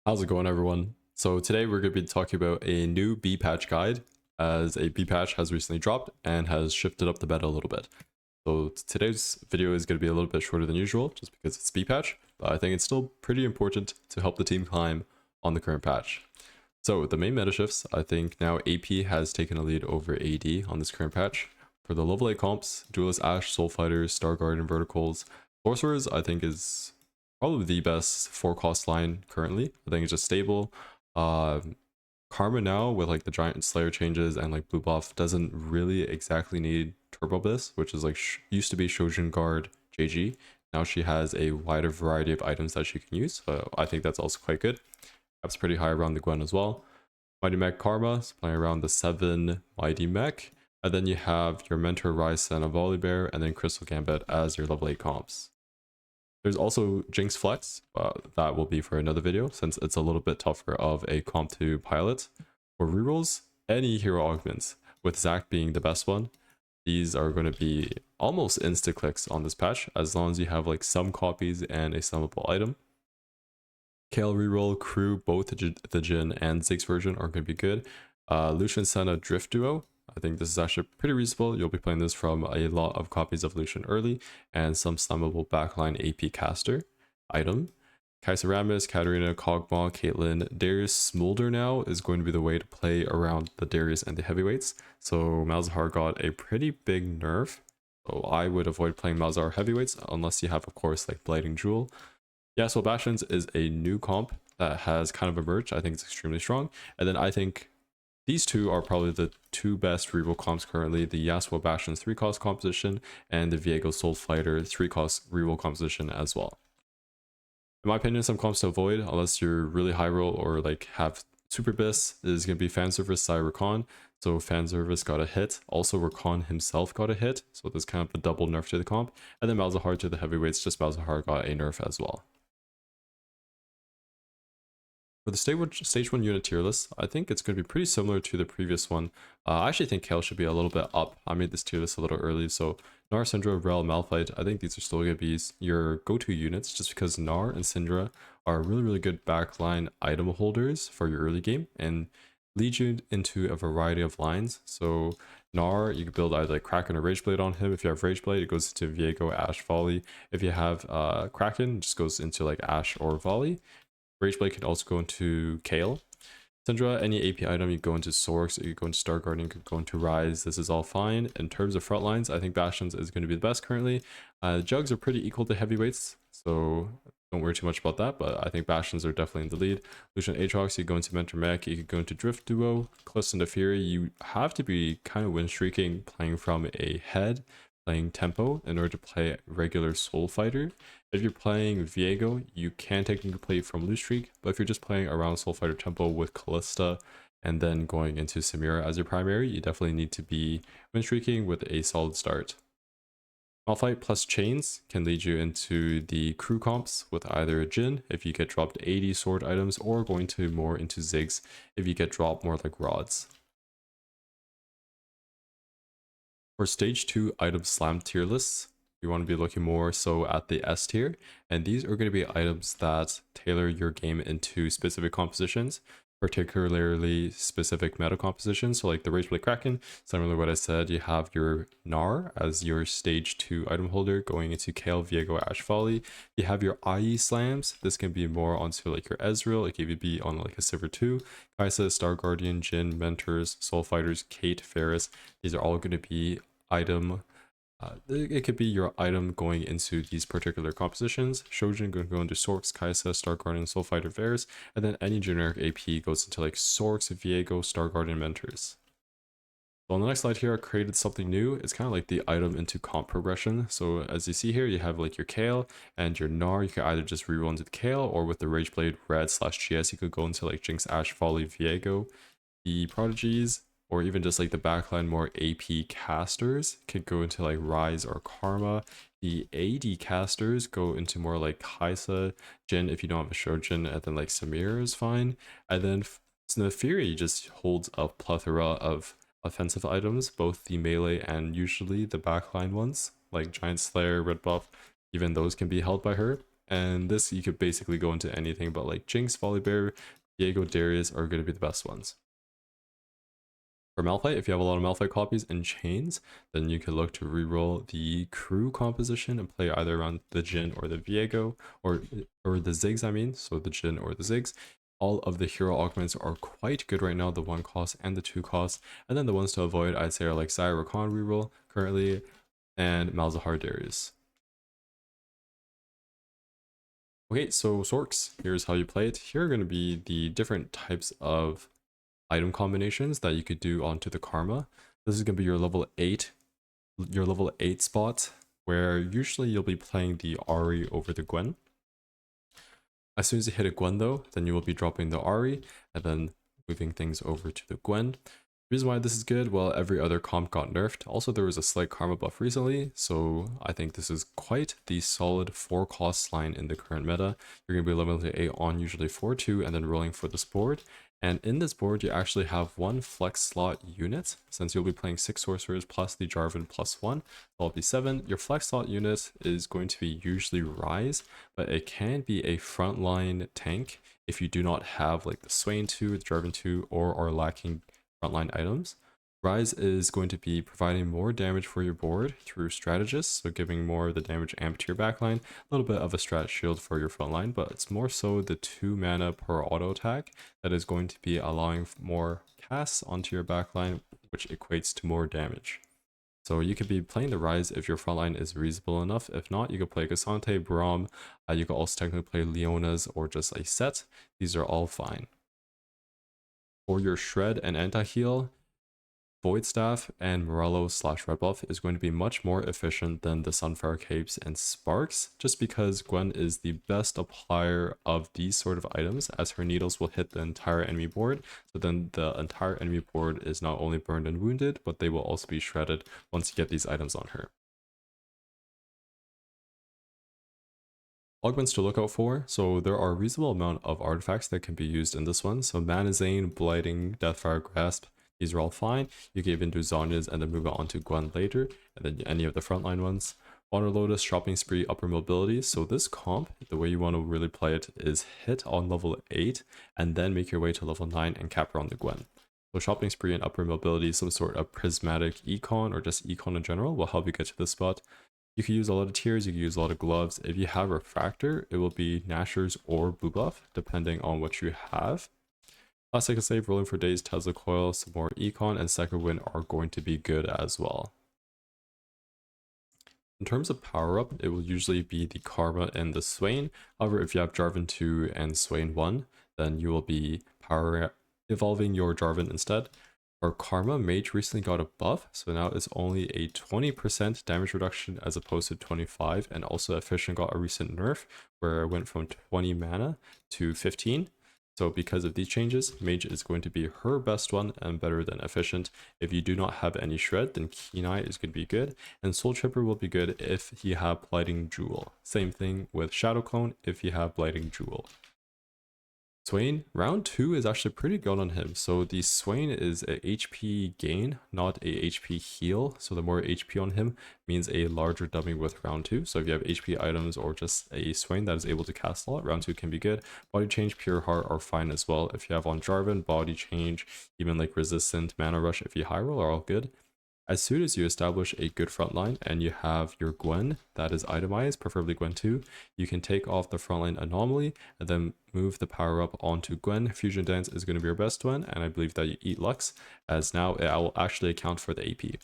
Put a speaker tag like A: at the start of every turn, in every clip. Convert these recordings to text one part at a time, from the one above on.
A: How's it going, everyone? So today we're going to be talking about a new B patch guide, as a B patch has recently dropped and has shifted up the meta a little bit. So today's video is going to be a little bit shorter than usual just because it's B patch, but I think it's still pretty important to help the team climb on the current patch. So the main meta shifts, I think now AP has taken a lead over AD on this current patch. For the level 8 comps, Duelist Ashe, Soul Fighters, Star Guardian Verticals, Sorcerers I think is probably the best 4-cost line currently. I think it's just stable. Karma now with like the Giant Slayer changes and like blue buff doesn't really exactly need Turbo Bliss, which is like used to be Shojin Guard JG. Now she has a wider variety of items that she can use, so I think that's also quite good. That's pretty high around the Gwen as well. Mighty Mech Karma is playing around the 7 Mighty Mech, and then you have your Mentor Rice and a Volibear, and then Crystal Gambit as your level 8 comps. There's also Jinx Flex, that will be for another video since it's a little bit tougher of a comp to pilot. For rerolls, any hero augments, with Zac being the best one, these are going to be almost insta clicks on this patch as long as you have like some copies and a summable item. Kayle reroll, crew, both the Jhin and Ziggs version are going to be good. Lucian Senna Drift Duo, I think this is actually pretty reasonable. You'll be playing this from a lot of copies of Lucian early and some slammable backline AP caster item. Kai'Sa Rammus, Katarina, Kog'Maw, Caitlyn, Darius Smolder now is going to be the way to play around the Darius and the heavyweights. So Malzahar got a pretty big nerf. So I would avoid playing Malzahar heavyweights unless you have, of course, like Blighting Jewel. Yasuo Bastions is a new comp that has kind of emerged. I think it's extremely strong. And then I think these two are probably the two best reroll comps currently, the Yasuo Bastions 3-cost composition and the Viego Soul Fighter 3-cost reroll composition as well. In my opinion, some comps to avoid, unless you're really high roll or like have Super Bis, is going to be Fan Service, Sai, Rakan. So Fan Service got a hit. Also Rakan himself got a hit. So there's kind of a double nerf to the comp. And then Malzahar to the heavyweights, just Malzahar got a nerf as well. For the stage 1 unit tier list, I think it's going to be pretty similar to the previous one. I actually think Kayle should be a little bit up. I made this tier list a little early, so Gnar, Syndra, Rell, Malphite, I think these are still going to be your go-to units just because Gnar and Syndra are really good backline item holders for your early game and lead you into a variety of lines. So Gnar, you can build either like Kraken or Rageblade on him. If you have Rageblade, it goes into Viego, Ashe, Volley. If you have Kraken, it just goes into like Ashe or Volley. Rageblade can also go into Kayle. Syndra, any AP item, you go into Sorcs, you go into Star Guardian, you could go into Rise. This is all fine. In terms of front lines, I think Bastions is going to be the best currently. Jugs are pretty equal to heavyweights, so don't worry too much about that, but I think Bastions are definitely in the lead. Lucian Aatrox, you go into Mentor Mech, you could go into Drift Duo. Close into Fury, you have to be kind of win streaking, playing from a head, playing tempo in order to play regular Soul Fighter. If you're playing Viego, you can technically play from loose streak, but if you're just playing around Soul Fighter tempo with Kalista and then going into Samira as your primary, you definitely need to be win streaking with a solid start. Malphite plus chains can lead you into the crew comps with either a Jhin if you get dropped 80 sword items, or going to more into Ziggs if you get dropped more like rods. For stage 2 item slam tier lists, you want to be looking more so at the S tier, and these are going to be items that tailor your game into specific compositions, particularly specific meta compositions. So like the Rageblade Kraken, similar to what I said, you have your Gnar as your stage 2 item holder going into Kayle, Viego, Ashe, Volley. You have your IE slams. This can be more onto like your Ezreal, like it be on like a Sivir 2, Kai'Sa, Star Guardian, Jhin, Mentors, Soul Fighters, Kate, Ferris. These are all going to be item. It could be your item going into these particular compositions. Shojin going to go into Sorcs, Kai'Sa, Star Guardian, Soul Fighter, Varus, and then any generic AP goes into like Sorcs, Viego, Star Guardian, Mentors. So on the next slide here, I created something new. It's kind of like the item into comp progression. So as you see here, you have like your Kayle and your Gnar. You can either just reroll into the Kayle, or with the Rageblade Red /GS, you could go into like Jinx, Ashe, Volley, Viego. The Prodigies, or even just like the backline more AP casters, could go into like Rise or Karma. The AD casters go into more like Kai'Sa, Jhin if you don't have a Shojin, and then like Samira is fine. And then the Fury just holds a plethora of offensive items, both the melee and usually the backline ones, like Giant Slayer, Red Buff, even those can be held by her. And this you could basically go into anything, but like Jinx, Volibear, Viego, Darius are going to be the best ones. For Malphite, if you have a lot of Malphite copies and chains, then you can look to reroll the crew composition and play either around the Jhin or the Viego, or the Ziggs, I mean, so the Jhin or the Ziggs. All of the hero augments are quite good right now, the 1 cost and the 2 cost. And then the ones to avoid, I'd say, are like Zyra Rakan reroll currently, and Malzahar Darius. Okay, so Sorcs, here's how you play it. Here are going to be the different types of item combinations that you could do onto the Karma. This is going to be your level 8 spot, where usually you'll be playing the Ahri over the Gwen. As soon as you hit a Gwen though, then you will be dropping the Ahri and then moving things over to the Gwen. The reason why this is good, well, every other comp got nerfed. Also, there was a slight Karma buff recently, so I think this is quite the solid 4 cost line in the current meta. You're going to be leveling 8 on usually 4-2 and then rolling for this board. And in this board, you actually have 1 flex slot unit, since you'll be playing 6 sorcerers plus the Jarvan plus 1. That'll be 7. Your flex slot unit is going to be usually Rise, but it can be a frontline tank if you do not have like the Swain 2, the Jarvan 2, or are lacking frontline items. Rise is going to be providing more damage for your board through strategists, so giving more of the damage amp to your backline, a little bit of a strat shield for your frontline, but it's more so the 2 mana per auto attack that is going to be allowing more casts onto your backline, which equates to more damage. So you could be playing the Rise if your frontline is reasonable enough. If not, you could play Cassante, Braum, you could also technically play Leona's or just a set. These are all fine. For your Shred and Anti-Heal, Void Staff and Morello / Red Buff is going to be much more efficient than the Sunfire Capes and Sparks, just because Gwen is the best applier of these sort of items, as her needles will hit the entire enemy board, so then the entire enemy board is not only burned and wounded, but they will also be shredded once you get these items on her. Augments to look out for. So there are a reasonable amount of artifacts that can be used in this one. So Manazane, Blighting, Deathfire Grasp, these are all fine. You can even do Zhonya's and then move on to Gwen later, and then any of the frontline ones. Water Lotus, Shopping Spree, Upper Mobility. So this comp, the way you want to really play it is hit on level 8 and then make your way to level 9 and cap around the Gwen. So Shopping Spree and Upper Mobility, some sort of prismatic econ or just econ in general will help you get to this spot. You can use a lot of tears, you can use a lot of gloves. If you have Refractor, it will be Nashor's or Blue Buff, depending on what you have. Last second save, Rolling for Days, Tesla Coil, some more Econ, and Second Wind are going to be good as well. In terms of power up, it will usually be the Karma and the Swain. However, if you have Jarvan 2 and Swain 1, then you will be evolving your Jarvan instead. Our Karma, Mage recently got a buff, so now it's only a 20% damage reduction as opposed to 25, and also Efficient got a recent nerf where it went from 20 mana to 15. So because of these changes, Mage is going to be her best one and better than Efficient. If you do not have any Shred, then Keen Eye is going to be good, and Soul Chipper will be good if you have Blighting Jewel. Same thing with Shadow Clone if you have Blighting Jewel. Swain, round 2 is actually pretty good on him. So the Swain is a HP gain, not a HP heal. So the more HP on him means a larger dummy with round 2. So if you have HP items or just a Swain that is able to cast a lot, round 2 can be good. Body Change, Pure Heart are fine as well. If you have on Jarvan, Body Change, even like Resistant, Mana Rush if you high roll are all good. As soon as you establish a good front line and you have your Gwen that is itemized, preferably Gwen 2, you can take off the frontline anomaly and then move the power up onto Gwen. Fusion Dance is going to be your best one, and I believe that you eat Lux, as now it will actually account for the AP.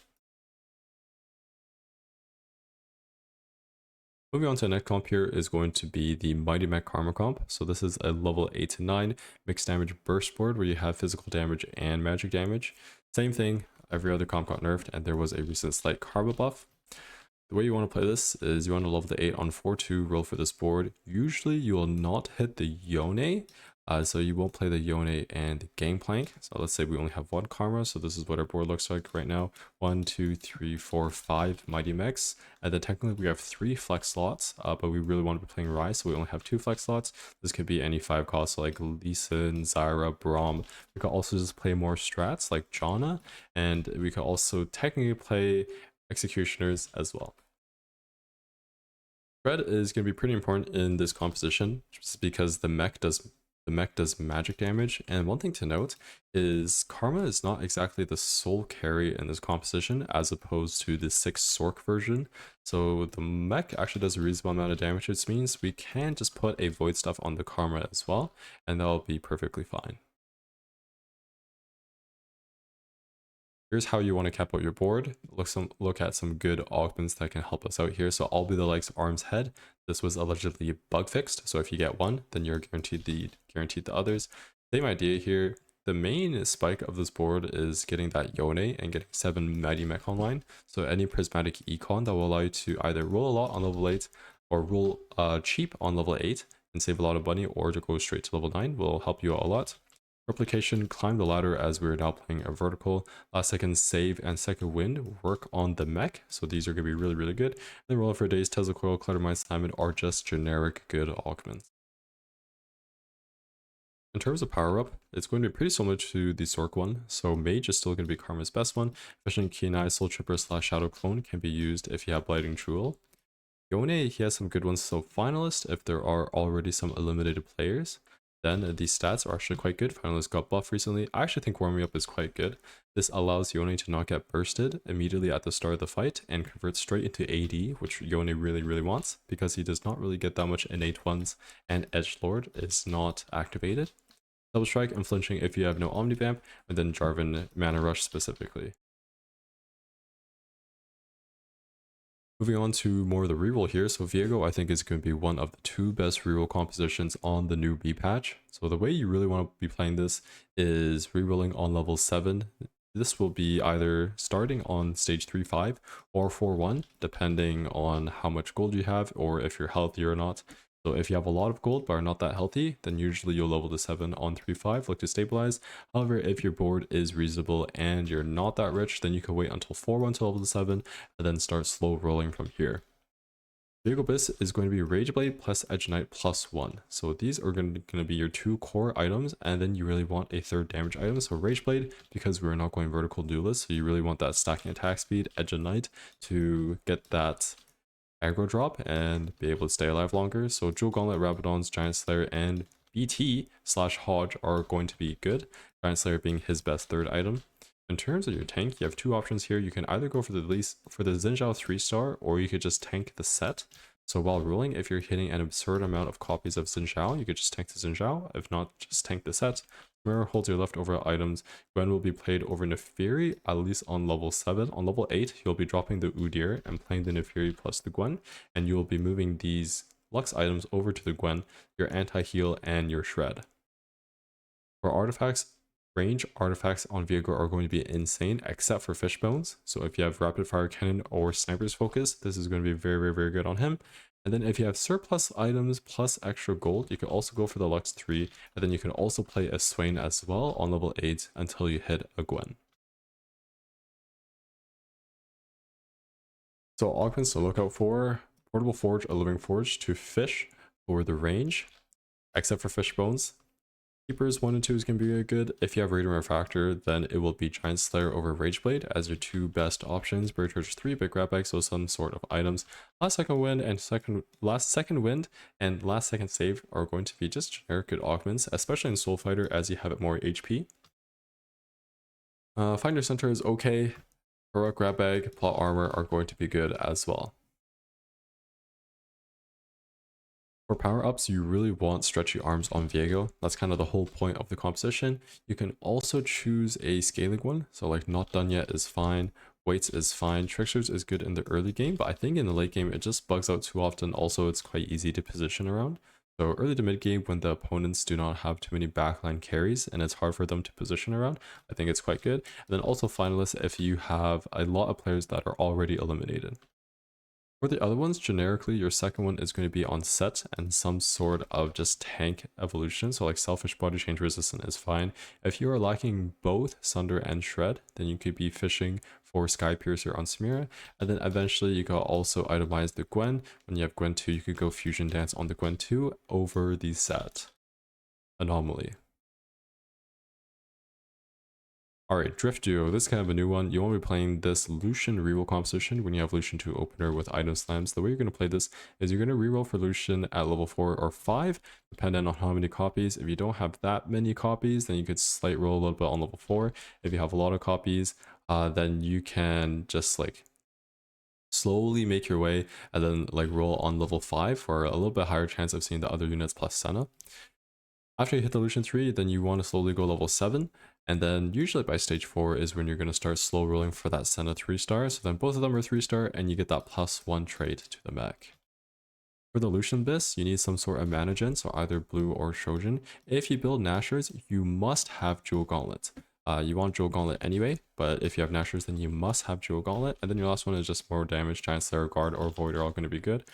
A: Moving on to the next comp here is going to be the Mighty Mech Karma comp. So this is a level 8 to 9 mixed damage burst board where you have physical damage and magic damage. Same thing, every other comp got nerfed and there was a recent slight Karma buff. The way you want to play this is you want to level the 8 on 4-2, roll for this board. Usually you will not hit the Yone, so you won't play the Yone and Gangplank. So let's say we only have 1 Karma, so this is what our board looks like right now. 1, 2, 3, 4, 5 Mighty Mechs, and then technically we have 3 flex slots, but we really want to be playing Rise, so we only have 2 flex slots. This could be any 5 costs, so like Lee Sin, Zyra, Braum. We could also just play more strats like Janna, and we could also technically play Executioners as well. Red is going to be pretty important in this composition just because the mech does magic damage. And one thing to note is Karma is not exactly the sole carry in this composition as opposed to the 6 Sorc version. So the mech actually does a reasonable amount of damage, which means we can just put a void stuff on the Karma as well, and that'll be perfectly fine. Here's how you want to cap out your board. Look at some good augments that can help us out here. So I'll be the likes Arm's Head. This was allegedly bug fixed. So if you get one, then you're guaranteed the others. Same idea here. The main spike of this board is getting that Yone and getting 7 Mighty Mech online. So any prismatic econ that will allow you to either roll a lot on level 8 or roll cheap on level 8 and save a lot of money, or to go straight to level 9 will help you out a lot. Replication, climb the ladder as we're now playing a vertical. Last second save and second wind work on the mech, so these are going to be really, really good. And then roll for days, Tesla Coil, Cluttermine, Simon are just generic good augments. In terms of power up, it's going to be pretty similar to the Sorc one, so Mage is still going to be Karma's best one. Efficient Keen Soul Tripper / Shadow Clone can be used if you have Blighting Jewel. Yone, he has some good ones, so Finalist if there are already some eliminated players. Then the stats are actually quite good. Finalist got buffed recently. I actually think warming up is quite good. This allows Yone to not get bursted immediately at the start of the fight and convert straight into AD, which Yone really, really wants because he does not really get that much innate ones, and Edgelord is not activated. Double Strike and Flinching if you have no Omnivamp, and then Jarvan Mana Rush specifically. Moving on to more of the reroll here, so Viego I think is going to be one of the 2 best reroll compositions on the new B patch. So the way you really want to be playing this is rerolling on level 7. This will be either starting on stage 3-5 or 4-1, depending on how much gold you have or if you're healthy or not. So if you have a lot of gold but are not that healthy, then usually you'll level to 7 on 3-5, look to stabilize. However, if your board is reasonable and you're not that rich, then you can wait until 4-1 to level to 7 and then start slow rolling from here. Viego Abyss is going to be Rageblade plus Edge Knight plus 1. So these are going to be your 2 core items, and then you really want a 3rd damage item. So Rageblade, because we're not going vertical duelist, so you really want that stacking attack speed, Edge of Knight, to get that aggro drop and be able to stay alive longer. So Jewel Gauntlet, Rabadon's, Giant Slayer, and BT / Hodge are going to be good. Giant Slayer being his best 3rd item. In terms of your tank, you have 2 options here. You can either go for the Xin Zhao 3-star, or you could just tank the set. So while ruling, if you're hitting an absurd amount of copies of Xin Zhao, you could just tank the Xin Zhao. If not, just tank the set. Mirror holds your leftover items. Gwen will be played over Neferi, at least on level 7. On level 8, you'll be dropping the Udyr and playing the Neferi plus the Gwen, and you will be moving these Lux items over to the Gwen, your anti-heal, and your Shred. For artifacts, range artifacts on Viego are going to be insane, except for Fishbones. So if you have Rapid Fire Cannon or Sniper's Focus, this is going to be very, very, very good on him. And then if you have surplus items plus extra gold, you can also go for the Lux 3, and then you can also play a Swain as well on level 8 until you hit a Gwen. So augments to look out for: Portable Forge, a Living Forge to fish for the range, except for Fishbones. Keepers 1 and 2 is going to be really good. If you have Radiant Refractor, then it will be Giant Slayer over Rageblade as your 2 best options. Bird Church 3, Big Grab Bag, so some sort of items. Last second wind and last second save are going to be just generic good augments, especially in Soul Fighter as you have it more HP. Finder Center is okay. Heroic Grab Bag, Plot Armor are going to be good as well. For power-ups, you really want stretchy arms on Viego. That's kind of the whole point of the composition. You can also choose a scaling one. So like Not Done Yet is fine. Weights is fine. Tricksters is good in the early game, but I think in the late game, it just bugs out too often. Also, it's quite easy to position around. So early to mid game, when the opponents do not have too many backline carries and it's hard for them to position around, I think it's quite good. And then also Finalists if you have a lot of players that are already eliminated. For the other ones, generically, your second one is going to be on set and some sort of just tank evolution. So like Selfish Body Change Resistant is fine. If you are lacking both Sunder and Shred, then you could be fishing for Sky Piercer on Samira. And then eventually you can also itemize the Gwen. When you have Gwen 2, you could go Fusion Dance on the Gwen 2 over the set. Anomaly. Alright, Drift Duo, this is kind of a new one. You want to be playing this Lucian reroll composition when you have Lucian 2 opener with item slams. The way you're going to play this is you're going to reroll for Lucian at level 4 or 5, depending on how many copies. If you don't have that many copies, then you could slight roll a little bit on level 4. If you have a lot of copies, then you can just like slowly make your way and then like roll on level 5 for a little bit higher chance of seeing the other units plus Senna. After you hit the Lucian 3, then you want to slowly go level 7, and then usually by stage 4 is when you're going to start slow rolling for that Senna 3-star, so then both of them are 3-star, and you get that +1 trait to the mech. For the Lucian Bis, you need some sort of mana gen, so either blue or Shojin. If you build Nashers, you must have Jewel Gauntlet. You want Jewel Gauntlet anyway, but if you have Nashers, then you must have Jewel Gauntlet, and then your last one is just more damage. Giant Slayer, Guard, or Void are all going to be good.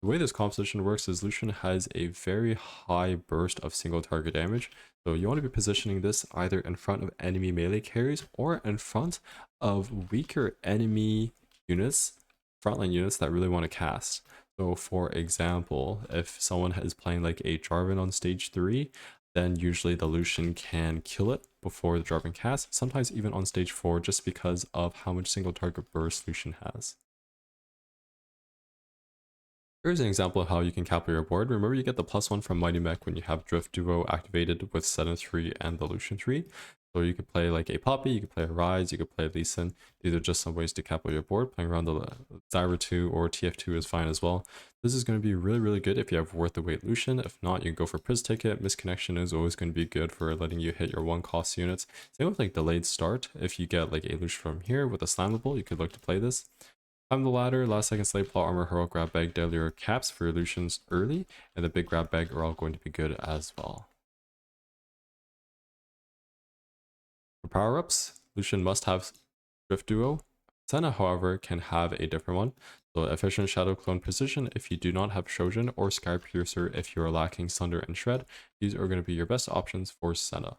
A: The way this composition works is Lucian has a very high burst of single target damage, so you want to be positioning this either in front of enemy melee carries or in front of weaker enemy units, frontline units that really want to cast. So for example, if someone is playing like a Jarvan on stage 3, then usually the Lucian can kill it before the Jarvan casts, sometimes even on stage 4 just because of how much single target burst Lucian has. Here's an example of how you can capital your board. Remember, you get the +1 from Mighty Mech when you have Drift Duo activated with Senna 3 and the Lucian 3. So you could play like a Poppy, you could play a Rise, you could play a Lee Sin. These are just some ways to capital your board. Playing around the Zyra 2 or TF2 is fine as well. This is going to be really, really good if you have worth the weight Lucian. If not, you can go for Priz Ticket. Misconnection is always going to be good for letting you hit your 1-cost units. Same with like Delayed Start. If you get like a Lucian from here with a Slammable, you could look to play this. Climb the ladder, last second slate, plot armor, hurl, grab bag, deadly, or caps for your Lucians early, and the big grab bag are all going to be good as well. For power-ups, Lucian must have Drift Duo. Senna, however, can have a different one. So Efficient Shadow Clone Precision if you do not have Shojin, or Sky Piercer if you are lacking Sunder and Shred. These are going to be your best options for Senna.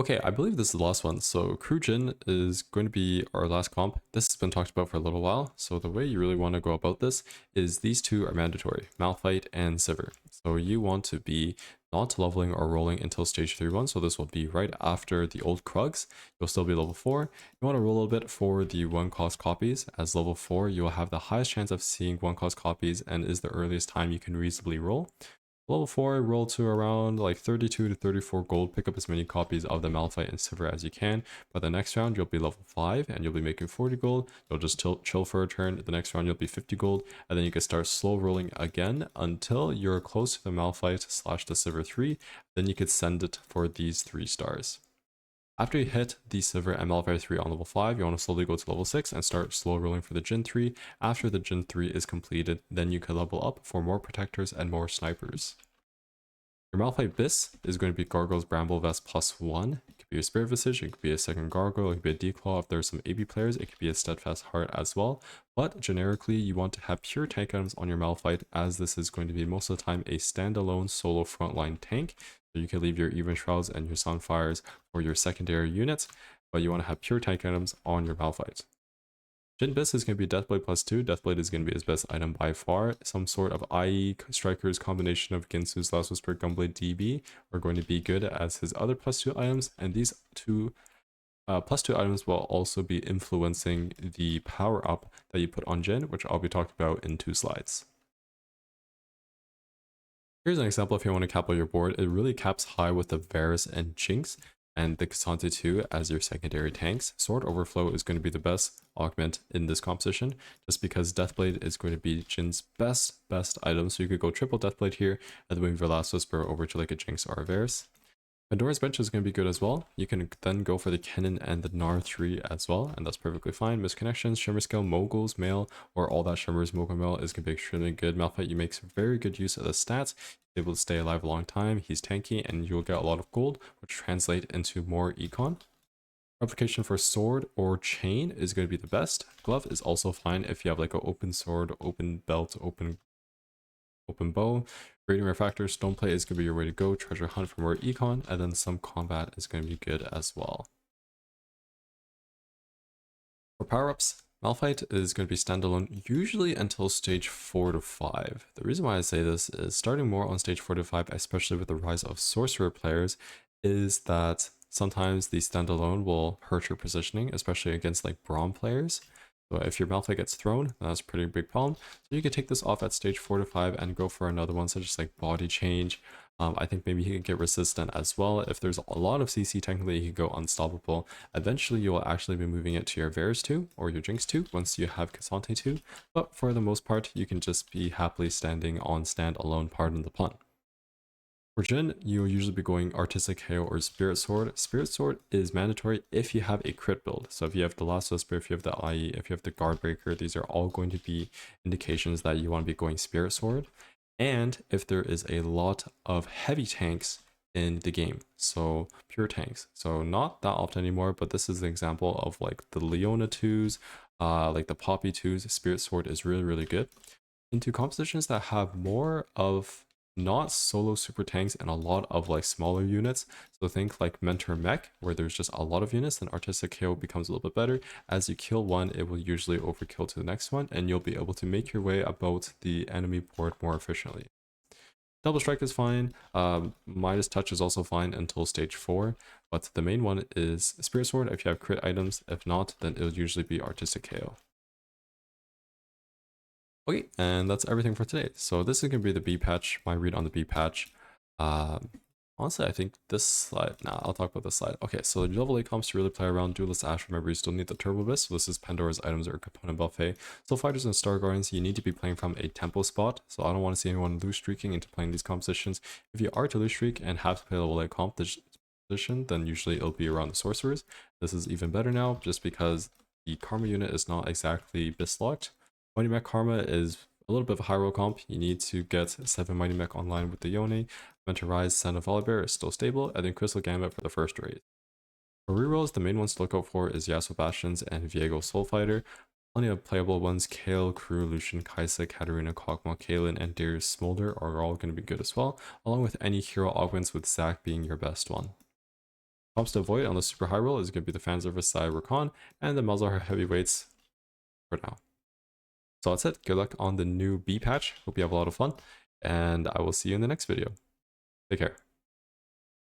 A: Okay, I believe this is the last one. So Crew Jhin is going to be our last comp. This has been talked about for a little while. So the way you really want to go about this is these two are mandatory, Malphite and Sivir. So you want to be not leveling or rolling until stage 3-1. So this will be right after the old Krugs. You'll still be level 4. You want to roll a little bit for the 1-cost copies. As level 4, you will have the highest chance of seeing 1-cost copies and is the earliest time you can reasonably roll. Level 4, roll to around like 32 to 34 gold, pick up as many copies of the Malphite and Sivir as you can. By the next round, you'll be level 5 and you'll be making 40 gold. You'll just chill for a turn. The next round, you'll be 50 gold. And then you can start slow rolling again until you're close to the Malphite / the Sivir 3. Then you could send it for these 3 stars. After you hit the Sivir and Malphite 3 on level 5, you want to slowly go to level 6 and start slow rolling for the Jhin 3. After the Jhin 3 is completed, then you can level up for more protectors and more snipers. Your Malphite Bis is going to be Gargoyle's Bramble Vest +1. It could be a Spirit Visage, it could be a second Gargoyle, it could be a Declaw. If there's some AB players, it could be a Steadfast Heart as well. But generically, you want to have pure tank items on your Malphite, as this is going to be most of the time a standalone solo frontline tank. So you can leave your Even Shrouds and your Sunfires for your secondary units, but you want to have pure tank items on your Malphite. Jhin Bis is going to be Deathblade +2. Deathblade is going to be his best item by far. Some sort of IE Striker's combination of Ginsu's Last Whisper, Gunblade DB are going to be good as his other +2 items, and these two +2 items will also be influencing the power up that you put on Jhin, which I'll be talking about in 2 slides. Here's an example if you want to capital your board. It really caps high with the Varus and Jinx and the K'Sante 2 as your secondary tanks. Sword Overflow is going to be the best augment in this composition, just because Deathblade is going to be Jin's best item. So you could go triple Deathblade here and then move your Last Whisper over to like a Jinx or a Varus. Pandora's Bench is going to be good as well. You can then go for the Kennen and the Gnar 3 as well, and that's perfectly fine. Misconnections, Shimmer Scale, Moguls, Mail, or all that Shimmer's Mogul Mail is going to be extremely good. Malphite, you make very good use of the stats. He's able to stay alive a long time, he's tanky, and you'll get a lot of gold, which translate into more econ. Replication for sword or chain is going to be the best. Glove is also fine if you have like an open sword, open belt, open bow. Grading Refractor, Stoneplate is going to be your way to go. Treasure Hunt for more econ, and then some combat is going to be good as well. For power-ups, Malphite is going to be standalone usually until stage 4 to 5. The reason why I say this is starting more on stage 4 to 5, especially with the rise of sorcerer players, is that sometimes the standalone will hurt your positioning, especially against like Braum players. So if your Malphite gets thrown, that's a pretty big problem. So you could take this off at stage 4 to 5 and go for another one, such as like body change. I think maybe he could get resistant as well. If there's a lot of CC, technically he could go unstoppable. Eventually you will actually be moving it to your Varus 2 or your Jinx 2 once you have Cassante 2. But for the most part, you can just be happily standing on stand alone, pardon the pun. For Jhin, you'll usually be going Artistic Hail or Spirit Sword. Spirit Sword is mandatory if you have a crit build. So if you have the Last Whisper, if you have the IE, if you have the Guard Breaker, these are all going to be indications that you want to be going Spirit Sword. And if there is a lot of heavy tanks in the game, so pure tanks. So not that often anymore, but this is an example of like the Leona 2s, like the Poppy 2s. Spirit Sword is really, really good. Into compositions that have more of not solo super tanks and a lot of like smaller units. So think like Mentor Mech, where there's just a lot of units, then Artistic KO becomes a little bit better. As you kill one, it will usually overkill to the next one, and you'll be able to make your way about the enemy board more efficiently. Double Strike is fine. Midas Touch is also fine until stage 4, but the main one is Spirit Sword if you have crit items. If not, then it'll usually be Artistic KO. Okay, and that's everything for today. So this is going to be the B patch, my read on the B patch. Honestly, I think this slide, I'll talk about this slide. Okay, so level 8 comps to really play around. Duelist Ash, remember you still need the Turbo Abyss. So this is Pandora's items or component buffet. So fighters and Star Guardians, you need to be playing from a tempo spot. So I don't want to see anyone loose streaking into playing these compositions. If you are to loose streak and have to play level 8 comp position, then usually it'll be around the Sorcerers. This is even better now, just because the Karma unit is not exactly Bislocked. Mighty Mech Karma is a little bit of a high roll comp. You need to get 7 Mighty Mech online with the Yone. Mentor Rise, Son of Volibear is still stable, and then Crystal Gambit for the first raid. For rerolls, the main ones to look out for is Yasuo Bastions and Viego Soul Fighter. Plenty of playable ones, Kayle, Crew, Lucian, Kaisa, Katarina, Kog'Maw, Kaylin, and Darius Smolder are all going to be good as well, along with any hero augments with Zac being your best one. Comps to avoid on the super high roll is going to be the Fans of Versailles Rakan and the Malzahar Heavyweights for now. So that's it. Good luck on the new B patch. Hope you have a lot of fun, and I will see you in the next video. Take care.